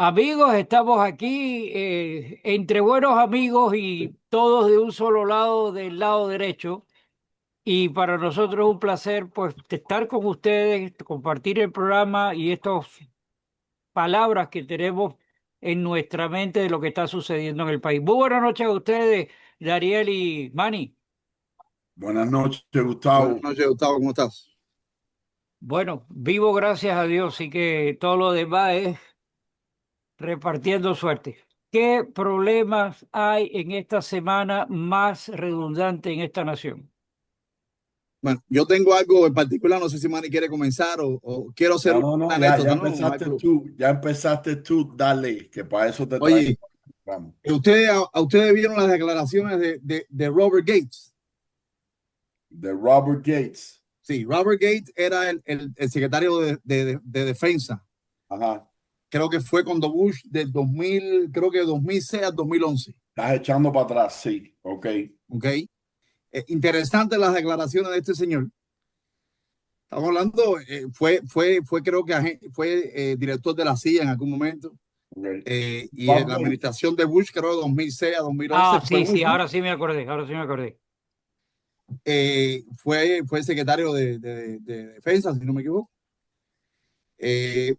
Amigos, estamos aquí entre buenos amigos y todos de un solo lado, del lado derecho. Y para nosotros es un placer pues estar con ustedes, compartir el programa y estas palabras que tenemos en nuestra mente de lo que está sucediendo en el país. Muy buenas noches a ustedes, Dariel y Manny. Buenas noches, Buenas Gustavo. noches, Gustavo, ¿cómo estás? Bueno, vivo gracias a Dios y que todo lo demás es repartiendo suerte. ¿Qué problemas hay en esta semana más redundante en esta nación? Bueno, yo tengo algo en particular, no sé si Manny quiere comenzar o quiero hacer No, una no, no, ya anécdota, ¿no? ya empezaste tú, dale, que para eso te traigo. Oye, Vamos. ustedes vieron las declaraciones de Robert Gates. De Robert Gates. Sí, Robert Gates era el secretario de Defensa. Ajá. Creo que fue cuando Bush del 2000, creo que 2006 a 2011. Estás echando para atrás, sí, ok. ¿Ok? Interesantes las declaraciones de este señor. Estamos hablando, fue creo que fue director de la CIA en algún momento. Ok. Y en Bob la Gates. administración de Bush, creo, de 2006 a 2011, Ah, fue sí, sí, Bush, ¿no? ahora sí me acordé, ahora sí me acordé. Fue secretario de Defensa, si no me equivoco.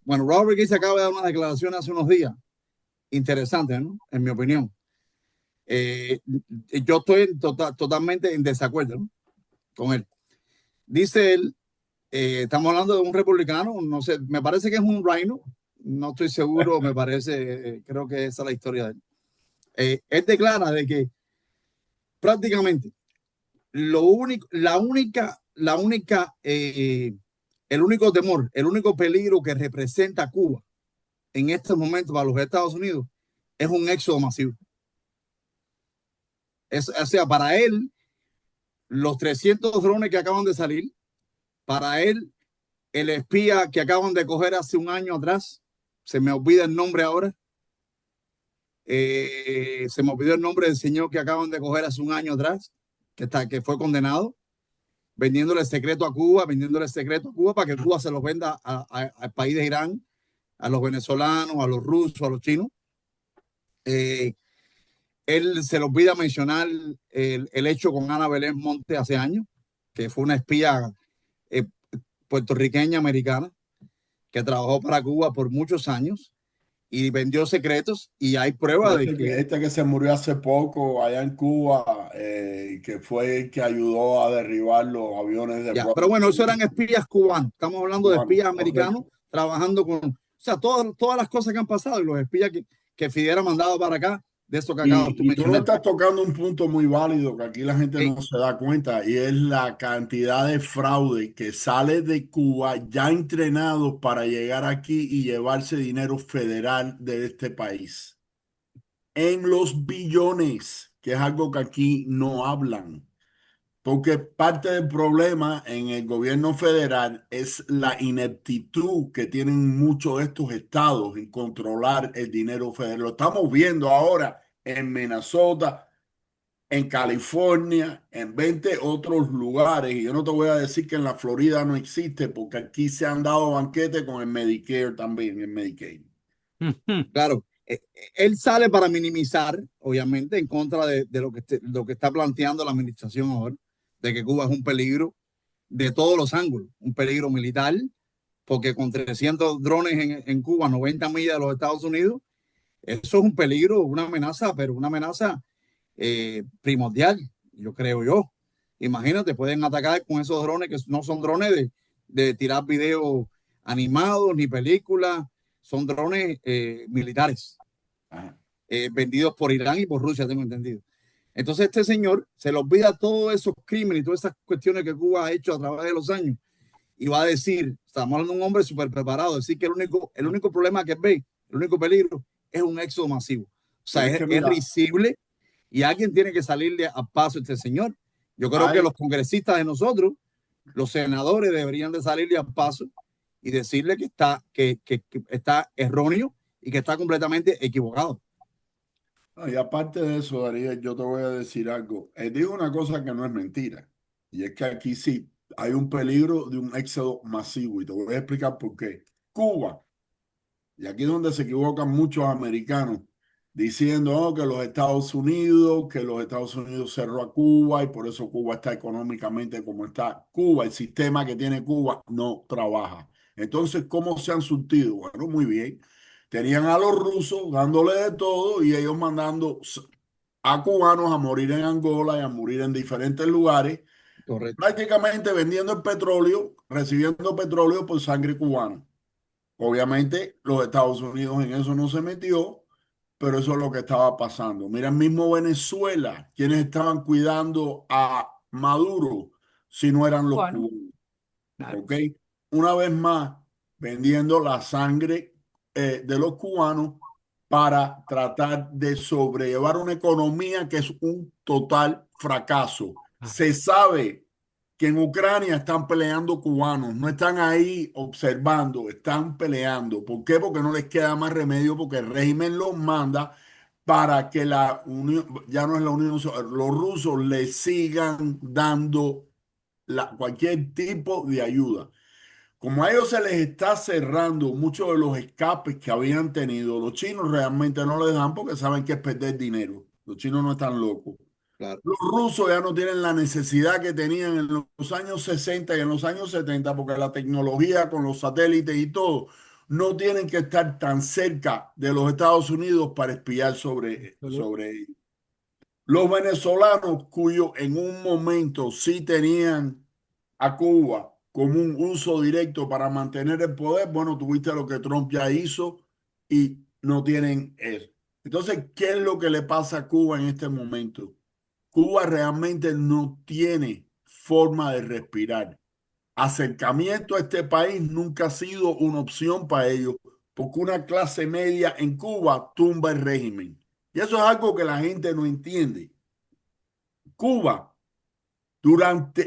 Bueno, Robert Gates acaba de dar una declaración hace unos días, interesante, ¿no? En mi opinión. Eh, yo estoy totalmente en desacuerdo, ¿no? Con él. Dice él, estamos hablando de un republicano, no sé, me parece que es un rhino, no estoy seguro, me parece, creo que esa es la historia de él. Él declara de que prácticamente lo único, la única, el único temor, el único peligro que representa Cuba en estos momentos para los Estados Unidos es un éxodo masivo. O sea, para él, los 300 drones que acaban de salir, para él, el espía que acaban de coger hace un año atrás, se me olvida el nombre ahora, se me olvidó el nombre del señor que acaban de coger hace un año atrás, que fue condenado vendiéndole secreto a Cuba, vendiéndole secreto a Cuba para que Cuba se los venda al país de Irán, a los venezolanos, a los rusos, a los chinos. Eh, Él se le olvida mencionar el hecho con Ana Belén Monte hace años, que fue una espía eh, puertorriqueña americana que trabajó para Cuba por muchos años y vendió secretos y hay pruebas de que Este que se murió hace poco allá en Cuba, que fue el que ayudó a derribar los aviones de ya, pero Robert bueno, eso eran Kennedy. espías cubanos, estamos hablando de Cubano, espías americanos correcto. trabajando con, o sea, todas las cosas que han pasado y los espías que Fidel ha mandado para acá, de eso que acabas tú de Y tú no mencionar. estás tocando un punto muy válido que aquí la gente Eh, no se da cuenta y es la cantidad de fraude que sale de Cuba ya entrenados para llegar aquí y llevarse dinero federal de este país. En los billones, que es algo que aquí no hablan. Porque parte del problema en el gobierno federal es la ineptitud que tienen muchos de estos estados en controlar el dinero federal. Lo estamos viendo ahora en Minnesota, en California, en 20 otros lugares. Y yo no te voy a decir que en la Florida no existe, porque aquí se han dado banquetes con el Medicare también, el Medicaid. claro, él sale para minimizar, obviamente, en contra de lo que está planteando la administración ahora, de que Cuba es un peligro de todos los ángulos, un peligro militar, porque con 300 drones en Cuba, 90 millas de los Estados Unidos, eso es un peligro, una amenaza, pero una amenaza primordial, yo creo yo. Imagínate, pueden atacar con esos drones que no son drones de tirar videos animados ni películas, son drones militares Ajá. vendidos por Irán y por Rusia, tengo entendido. Entonces este señor se le olvida todos esos crímenes y todas esas cuestiones que Cuba ha hecho a través de los años y va a decir, estamos hablando de un hombre súper preparado, decir que el único problema que ve, el único peligro es un éxodo masivo. O sea, Pero es que es mira, risible y alguien tiene que salirle a paso a este señor. Yo creo que hay, los congresistas de nosotros, los senadores deberían de salirle a paso y decirle que está erróneo y que está completamente equivocado. no, y aparte de eso, Darío, yo te voy a decir algo. Digo una cosa que no es mentira. Y es que aquí sí hay un peligro de un éxodo masivo. Y te voy a explicar por qué. Cuba Y aquí es donde se equivocan muchos americanos, diciendo que los Estados Unidos cerró a Cuba y por eso Cuba está económicamente como está. Cuba, el sistema que tiene Cuba no trabaja. Entonces, ¿cómo se han surtido? Bueno, muy bien. Tenían a los rusos dándole de todo y ellos mandando a cubanos a morir en Angola y a morir en diferentes lugares, Correcto. prácticamente vendiendo el petróleo, recibiendo petróleo por sangre cubana. Obviamente, los Estados Unidos en eso no se metió, pero eso es lo que estaba pasando. Mira, el mismo Venezuela, quienes estaban cuidando a Maduro, si no eran los Bueno, cubanos, claro. ¿ok? Una vez más, vendiendo la sangre de los cubanos para tratar de sobrellevar una economía que es un total fracaso. Ah, Se sabe que en Ucrania están peleando cubanos, no están ahí observando, están peleando. ¿Por qué? Porque no les queda más remedio, porque el régimen los manda para que la Unión, ya no es la Unión, los rusos le sigan dando cualquier tipo de ayuda. Como a ellos se les está cerrando muchos de los escapes que habían tenido, los chinos realmente no les dan porque saben que es perder dinero. Los chinos no están locos. Claro. Los rusos ya no tienen la necesidad que tenían en los años 60 y en los años 70 porque la tecnología con los satélites y todo no tienen que estar tan cerca de los Estados Unidos para espiar sobre ellos. Los venezolanos, cuyos en un momento sí tenían a Cuba como un uso directo para mantener el poder, bueno, tuviste lo que Trump ya hizo y no tienen eso. Entonces, ¿qué es lo que le pasa a Cuba en este momento? Cuba realmente no tiene forma de respirar. Acercamiento a este país nunca ha sido una opción para ellos, porque una clase media en Cuba tumba el régimen. Y eso es algo que la gente no entiende. Cuba,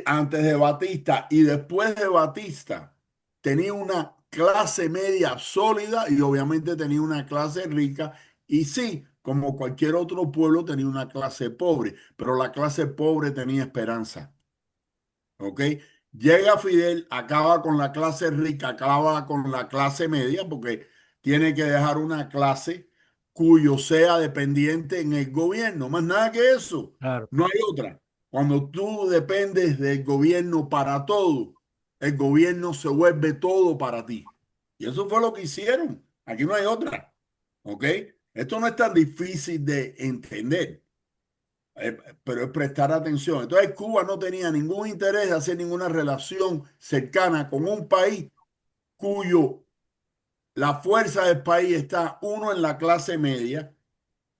antes de Batista y después de Batista, tenía una clase media sólida y obviamente tenía una clase rica. Y sí, como cualquier otro pueblo, tenía una clase pobre, pero la clase pobre tenía esperanza. ¿Ok? Llega Fidel, acaba con la clase rica, acaba con la clase media, porque tiene que dejar una clase cuyo sea dependiente en el gobierno. Más nada que eso, claro. no hay otra. Cuando tú dependes del gobierno para todo, el gobierno se vuelve todo para ti. Y eso fue lo que hicieron. Aquí no hay otra. ¿Ok? Esto no es tan difícil de entender. Pero es prestar atención. Entonces Cuba no tenía ningún interés de hacer ninguna relación cercana con un país cuyo la fuerza del país está, uno, en la clase media,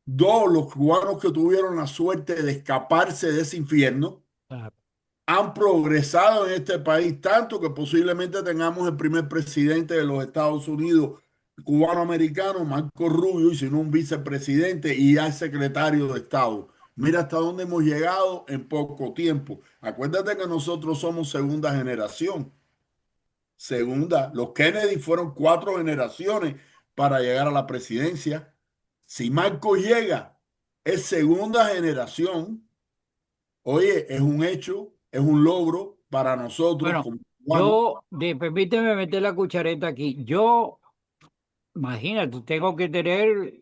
dos, los cubanos que tuvieron la suerte de escaparse de ese infierno Claro. han progresado en este país tanto que posiblemente tengamos el primer presidente de los Estados Unidos cubano-americano, Marco Rubio, y si no un vicepresidente y ya el secretario de Estado. Mira hasta dónde hemos llegado en poco tiempo. Acuérdate que nosotros somos segunda generación. Segunda, los Kennedy fueron cuatro generaciones para llegar a la presidencia. Si Marco llega, es segunda generación. Oye, es un hecho, es un logro para nosotros Bueno, como cubanos. permíteme meter la cuchareta aquí. Yo, imagínate, tengo que tener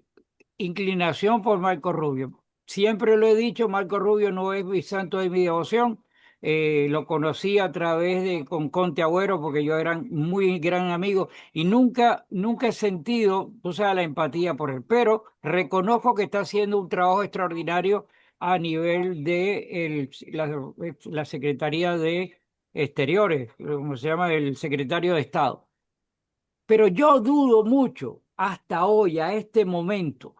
inclinación por Marco Rubio. Siempre lo he dicho, Marco Rubio no es mi santo de mi devoción. Lo conocí a través de con Conte Agüero porque yo era muy gran amigo y nunca he sentido, tú sabes, la empatía por él. Pero reconozco que está haciendo un trabajo extraordinario a nivel de la Secretaría de Exteriores, como se llama, el secretario de Estado. Pero yo dudo mucho hasta hoy, a este momento,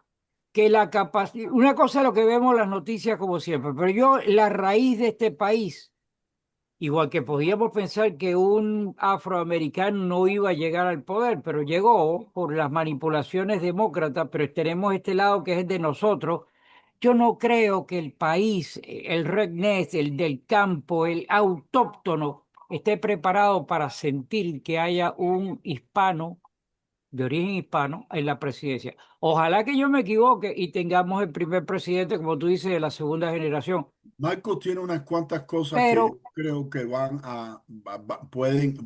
que la capacidad, una cosa es lo que vemos en las noticias como siempre, pero yo la raíz de este país, igual que podíamos pensar que un afroamericano no iba a llegar al poder, pero llegó por las manipulaciones demócratas, pero tenemos este lado que es de nosotros. Yo no creo que el país, el redneck, el del campo, el autóctono, esté preparado para sentir que haya un hispano de origen hispano en la presidencia. Ojalá que yo me equivoque y tengamos el primer presidente, como tú dices, de la segunda generación. Marcos tiene unas cuantas cosas que yo Pero, creo que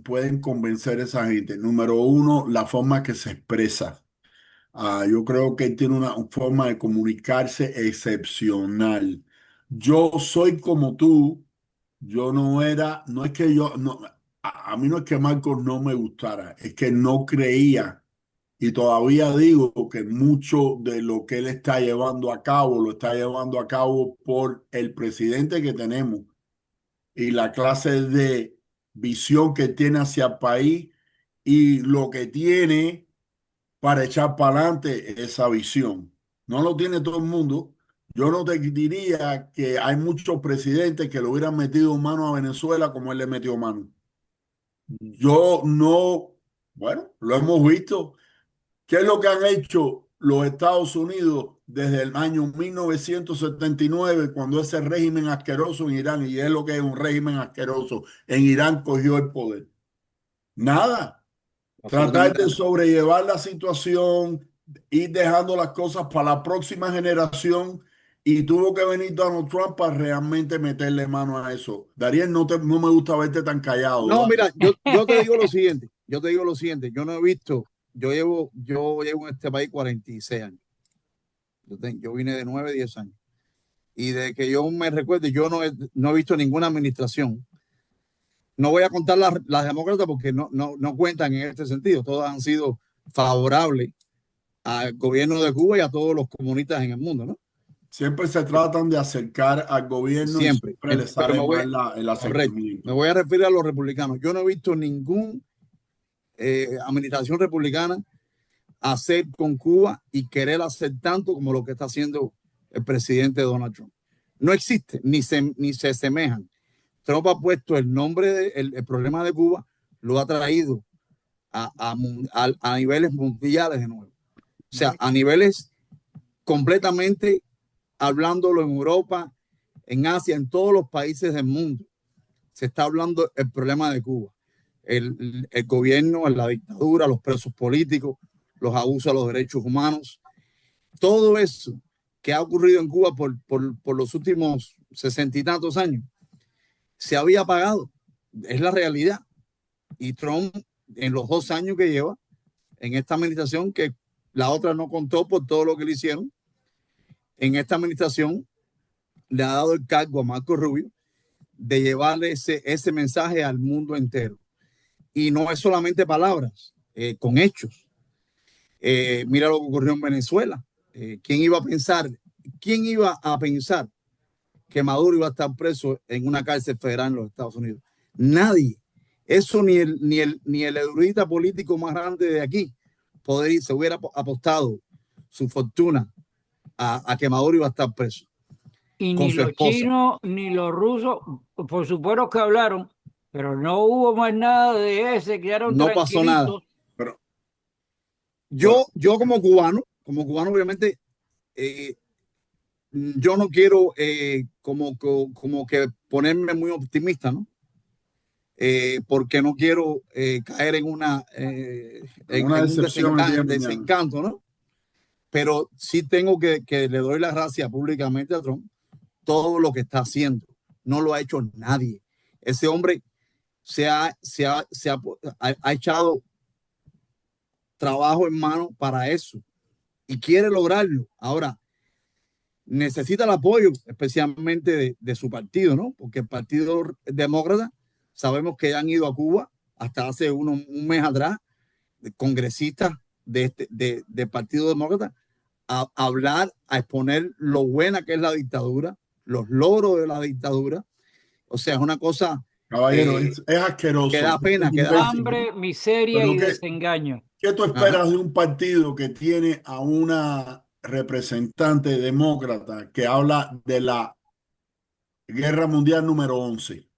pueden convencer a esa gente. Número uno, la forma que se expresa. Yo creo que él tiene una forma de comunicarse excepcional. Yo soy como tú. Yo no era, no es que yo, no, a mí no es que Marcos no me gustara, es que no creía. Y todavía digo que mucho de lo que él está llevando a cabo, lo está llevando a cabo por el presidente que tenemos y la clase de visión que tiene hacia el país y lo que tiene para echar para adelante esa visión. No lo tiene todo el mundo. Yo no te diría que hay muchos presidentes que le hubieran metido mano a Venezuela como él le metió mano. Yo no, bueno, lo hemos visto. ¿Qué es lo que han hecho los Estados Unidos desde el año 1979, cuando ese régimen asqueroso en Irán, y es lo que es un régimen asqueroso, en Irán cogió el poder? Nada. Tratar Absolutamente de nada. sobrellevar la situación, ir dejando las cosas para la próxima generación, y tuvo que venir Donald Trump para realmente meterle mano a eso. Dariel, no me gusta verte tan callado, No, ¿va? mira, yo te digo lo siguiente, yo te digo lo siguiente, yo no he visto, yo llevo en este país 46 años, yo vine de 9, 10 años, y de que yo me recuerde, yo no he visto ninguna administración. No voy a contar las demócratas porque no cuentan en este sentido, todas han sido favorables al gobierno de Cuba y a todos los comunistas en el mundo, ¿no? Siempre se tratan de acercar al gobierno y Siempre. siempre les Pero sale mal el correcto, me acercamiento. voy a referir a los republicanos. Yo no he visto ninguna administración republicana hacer con Cuba y querer hacer tanto como lo que está haciendo el presidente Donald Trump. No existe, ni se asemejan. Trump ha puesto el nombre, el problema de Cuba, lo ha traído a niveles mundiales de nuevo. O sea, a niveles completamente hablándolo en Europa, en Asia, en todos los países del mundo. Se está hablando el problema de Cuba. El gobierno, la dictadura, los presos políticos, los abusos a los derechos humanos, todo eso que ha ocurrido en Cuba por los últimos 60 y tantos años, se había apagado. Es la realidad. Y Trump, en los 2 años que lleva en esta administración, que la otra no contó por todo lo que le hicieron, en esta administración le ha dado el cargo a Marco Rubio de llevarle ese mensaje al mundo entero. Y no es solamente palabras, con hechos. Mira lo que ocurrió en Venezuela. ¿Quién iba a pensar que Maduro iba a estar preso en una cárcel federal en los Estados Unidos? Nadie. Eso ni el erudita político más grande de aquí se hubiera apostado su fortuna a que Maduro iba a estar preso Y con ni su los esposa. chinos ni los rusos, por supuesto que hablaron, pero no hubo más nada de ese, quedaron No pasó nada. tranquilitos. Pero, bueno, Yo como cubano, obviamente, yo no quiero como que ponerme muy optimista, ¿no? Porque no quiero caer una en un decepción el día de mañana. desencanto, ¿no? Pero sí tengo que le doy la gracia públicamente a Trump todo lo que está haciendo. No lo ha hecho nadie. Ese hombre ha echado trabajo en mano para eso y quiere lograrlo. Ahora, necesita el apoyo, especialmente de su partido, ¿no? Porque el Partido Demócrata, sabemos que han ido a Cuba hasta hace un mes atrás, congresistas del Partido Demócrata, a hablar, a exponer lo buena que es la dictadura, los logros de la dictadura. O sea, es una cosa Caballero, eh, es que asqueroso, da es pena, que da imbécil, lástima, ¿no? Hambre, miseria pero y ¿qué, desengaño. qué tú Ajá. esperas de un partido que tiene a una representante demócrata que habla de la Guerra Mundial número 11?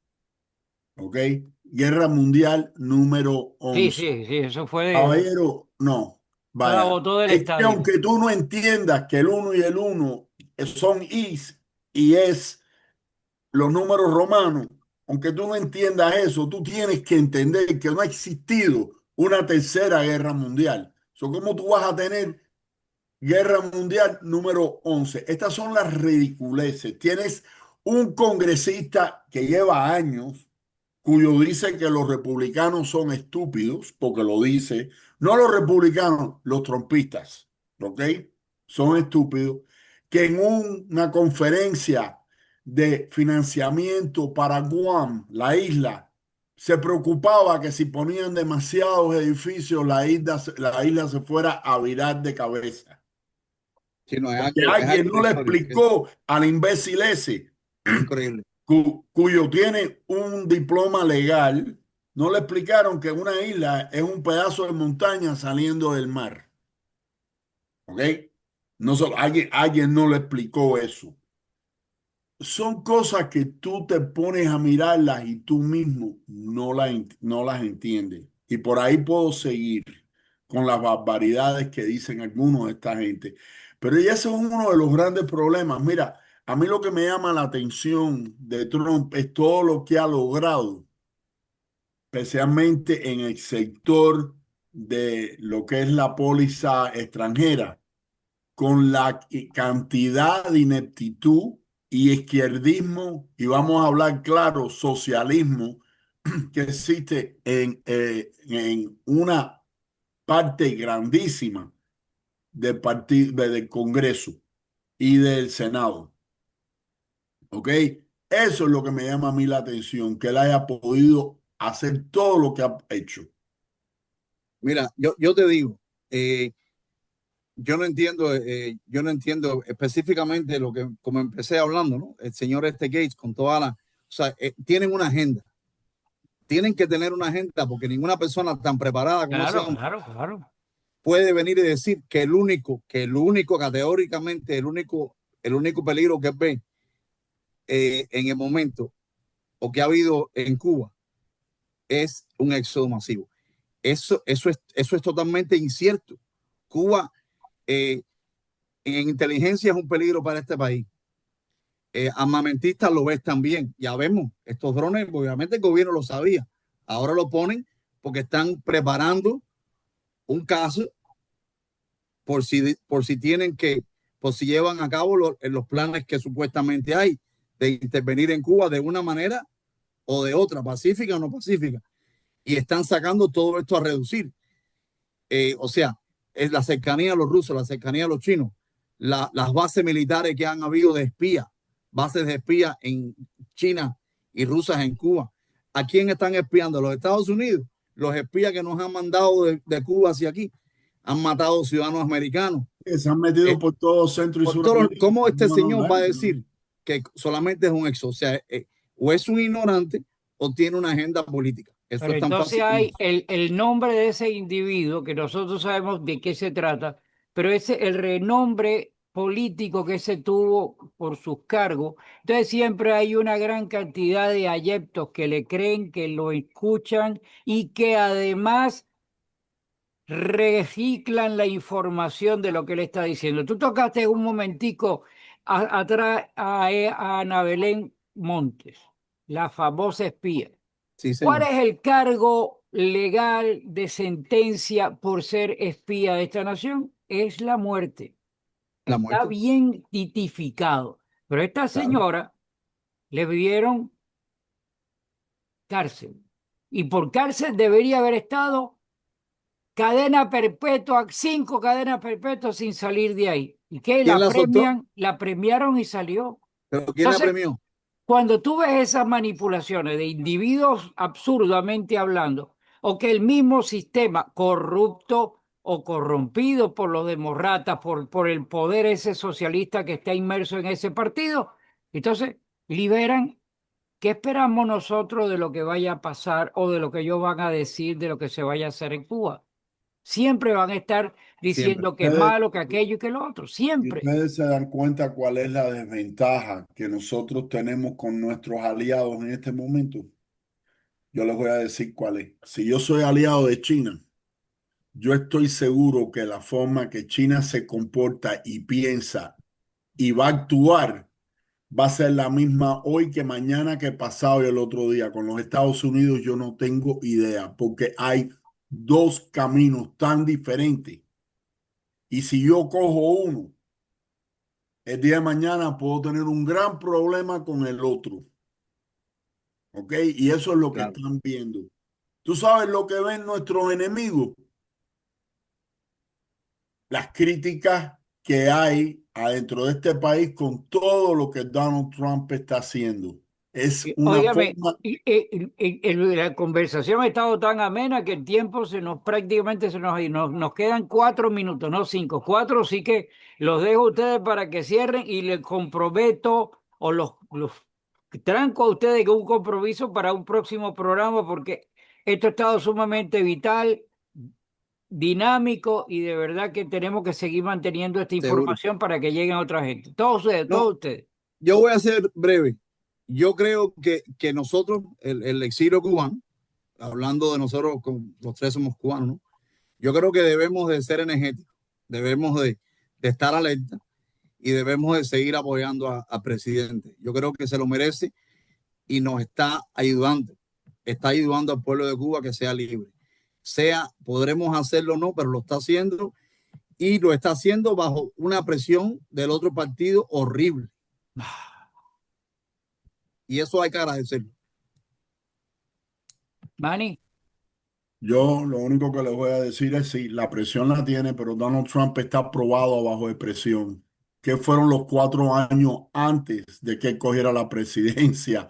¿Ok? Guerra Mundial número Sí, 11. sí, sí, eso fue, Caballero, no, eso la vaya. botó del Es que estadio. aunque tú no entiendas que el uno y el uno son is y es los números romanos, aunque tú no entiendas eso, tú tienes que entender que no ha existido una tercera guerra mundial. ¿Cómo tú vas a tener guerra mundial número 11? Estas son las ridiculeces. Tienes un congresista que lleva años, cuyo dice que los republicanos son estúpidos, porque lo dice, no los republicanos, los trompistas. ¿ok? Son estúpidos, que en una conferencia de financiamiento para Guam, la isla, se preocupaba que si ponían demasiados edificios, la isla se fuera a virar de cabeza. Sí, no, Porque es alguien algo no le irrisorio, es explicó al imbécil ese, increíble. cuyo tiene un diploma legal, no le explicaron que una isla es un pedazo de montaña saliendo del mar. ¿Ok? No solo, alguien no le explicó eso. Son cosas que tú te pones a mirarlas y tú mismo no las entiendes. Y por ahí puedo seguir con las barbaridades que dicen algunos de esta gente. Pero ya ese es uno de los grandes problemas. Mira, a mí lo que me llama la atención de Trump es todo lo que ha logrado, especialmente en el sector de lo que es la póliza extranjera, con la cantidad de ineptitud y izquierdismo, y vamos a hablar claro, socialismo, que existe en una parte grandísima del partido, del Congreso y del Senado. ¿Ok? Eso es lo que me llama a mí la atención, que él haya podido hacer todo lo que ha hecho. Mira, yo te digo, yo no entiendo específicamente lo que, como empecé hablando, ¿no? El señor este Gates con toda la, o sea, tienen una agenda, tienen que tener una agenda porque ninguna persona tan preparada como ese Claro, hombre claro, claro. puede venir y decir que el único categóricamente, el único peligro que ve en el momento o que ha habido en Cuba es un éxodo masivo. Eso es totalmente incierto. Cuba en inteligencia es un peligro para este país. Armamentistas lo ves también. Ya vemos, estos drones, obviamente el gobierno lo sabía. Ahora lo ponen porque están preparando un caso por si tienen que, por si llevan a cabo los planes que supuestamente hay de intervenir en Cuba de una manera o de otra, pacífica o no pacífica. Y están sacando todo esto a reducir. O sea, es la cercanía a los rusos, la cercanía a los chinos, las bases militares que han habido de espías, bases de espías en China y rusas en Cuba. ¿A quién están espiando? ¿Los Estados Unidos? Los espías que nos han mandado de Cuba hacia aquí han matado ciudadanos americanos. Se han metido Eh, por todo Centro y por todo, Suramérica. ¿cómo este No, no, señor no, va a no. decir que solamente es un exo? O sea, o es un ignorante o tiene una agenda política. Eso Pero es tan entonces fácil como hay eso. el nombre de ese individuo, que nosotros sabemos de qué se trata, pero ese el renombre político que se tuvo por sus cargos. Entonces siempre hay una gran cantidad de adeptos que le creen, que lo escuchan y que además reciclan la información de lo que él está diciendo. Tú tocaste un momentico atrás a Ana Belén Montes, la famosa espía. Sí, ¿Cuál señor. es el cargo legal de sentencia por ser espía de esta nación? Es la muerte. La Está muerte. bien tipificado. Pero a esta Claro. señora le dieron cárcel. Y por cárcel debería haber estado cadena perpetua, 5 cadenas perpetuas sin salir de ahí. ¿Y qué? ¿Quién La la soltó? premian, la premiaron y salió. ¿Pero quién la Entonces, premió? cuando tú ves esas manipulaciones de individuos absurdamente hablando, o que el mismo sistema corrupto o corrompido por los demócratas, por el poder ese socialista que está inmerso en ese partido, entonces liberan. ¿Qué esperamos nosotros de lo que vaya a pasar o de lo que ellos van a decir de lo que se vaya a hacer en Cuba? Siempre van a estar Siempre. diciendo que es Ustedes, malo, que aquello y que lo otro, y siempre. ustedes se dan cuenta cuál es la desventaja que nosotros tenemos con nuestros aliados en este momento. Yo les voy a decir cuál es. Si yo soy aliado de China, yo estoy seguro que la forma que China se comporta y piensa y va a actuar va a ser la misma hoy que mañana, que pasado y el otro día. Con los Estados Unidos yo no tengo idea, porque hay dos caminos tan diferentes. Y si yo cojo uno, el día de mañana puedo tener un gran problema con el otro. ¿Ok? Y eso es lo que Claro. están viendo. ¿Tú sabes lo que ven nuestros enemigos? las críticas que hay adentro de este país con todo lo que Donald Trump está haciendo. Es una Óigame, forma. la conversación ha estado tan amena que el tiempo prácticamente se nos quedan 4 minutos, no 5, 4, así que los dejo a ustedes para que cierren y les comprometo o los tranco a ustedes con un compromiso para un próximo programa porque esto ha estado sumamente vital, dinámico y de verdad que tenemos que seguir manteniendo esta Seguro. información para que lleguen a otra gente. Todos ustedes, todos No, ustedes. yo voy a ser breve. Yo creo que nosotros, el exilio cubano, hablando de nosotros, los tres somos cubanos, ¿no? Yo creo que debemos de ser energéticos, debemos de estar alerta y debemos de seguir apoyando al presidente. Yo creo que se lo merece y nos está ayudando al pueblo de Cuba que sea libre. Podremos hacerlo o no, pero lo está haciendo y lo está haciendo bajo una presión del otro partido horrible. Y eso hay que agradecerlo. Manny. Yo lo único que les voy a decir es sí, la presión la tiene, pero Donald Trump está aprobado bajo de presión. ¿Qué fueron los 4 años antes de que él cogiera la presidencia?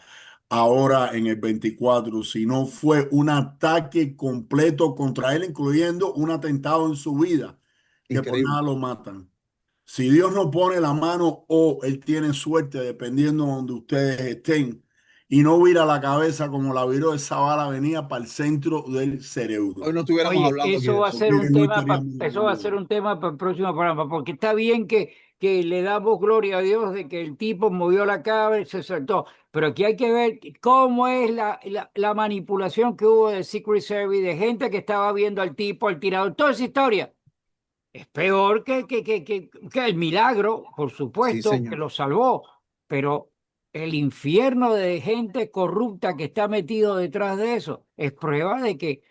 Ahora en el 24, si no fue un ataque completo contra él, incluyendo un atentado en su vida, que por Increíble. nada lo matan. Si Dios no pone la mano o él tiene suerte, dependiendo de donde ustedes estén, y no vira la cabeza como la viró, esa bala venía para el centro del cerebro. Hoy no estuviéramos Oye, hablando aquí eso de va a eso. ser un No tema estaríamos eso va a ser un tema para el próximo programa, porque está bien que le damos gloria a Dios de que el tipo movió la cabeza y se saltó, pero aquí hay que ver cómo es la manipulación que hubo del Secret Service, de gente que estaba viendo al tipo, al tirador, toda esa historia. Es peor que el milagro, por Sí, supuesto, que señor. lo salvó, pero el infierno de gente corrupta que está metido detrás de eso es prueba de que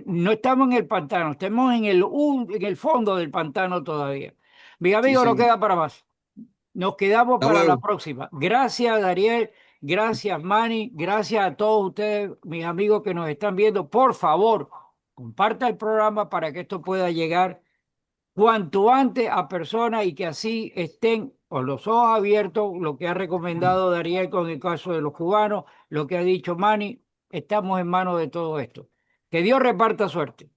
no estamos en el pantano, estamos en el fondo del pantano todavía. Mi Sí, amigo, no señor. queda para más. Nos quedamos Hasta para la luego. próxima. Gracias, Dariel. Gracias, Manny. Gracias a todos ustedes, mis amigos que nos están viendo. Por favor, comparta el programa para que esto pueda llegar cuanto antes a personas y que así estén con los ojos abiertos, lo que ha recomendado Dariel con el caso de los cubanos, lo que ha dicho Manny, estamos en manos de todo esto. Que Dios reparta suerte.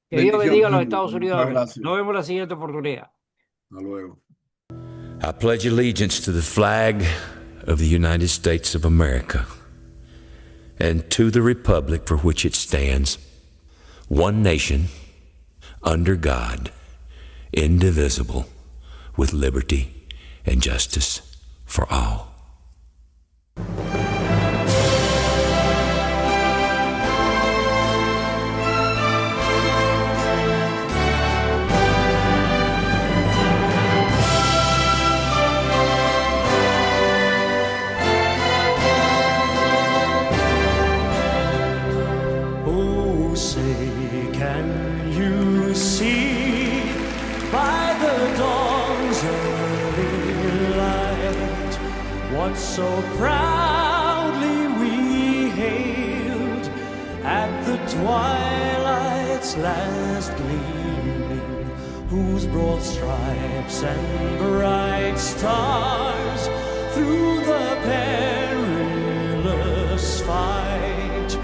Que Dios bendiga a los Bendiciones. Estados Unidos de Muchas América. gracias. Nos vemos la siguiente oportunidad. Hasta luego. I pledge allegiance to the flag of the United States of America and to the republic for which it stands, one nation, under God, indivisible, with liberty and justice for all. Oh, say, can you see by the dawn's early light what so proudly we hailed at the twilight's last gleaming, whose broad stripes and bright stars through the perilous fight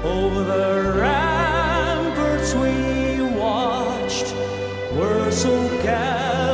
over the ramparts we watched were so gallant.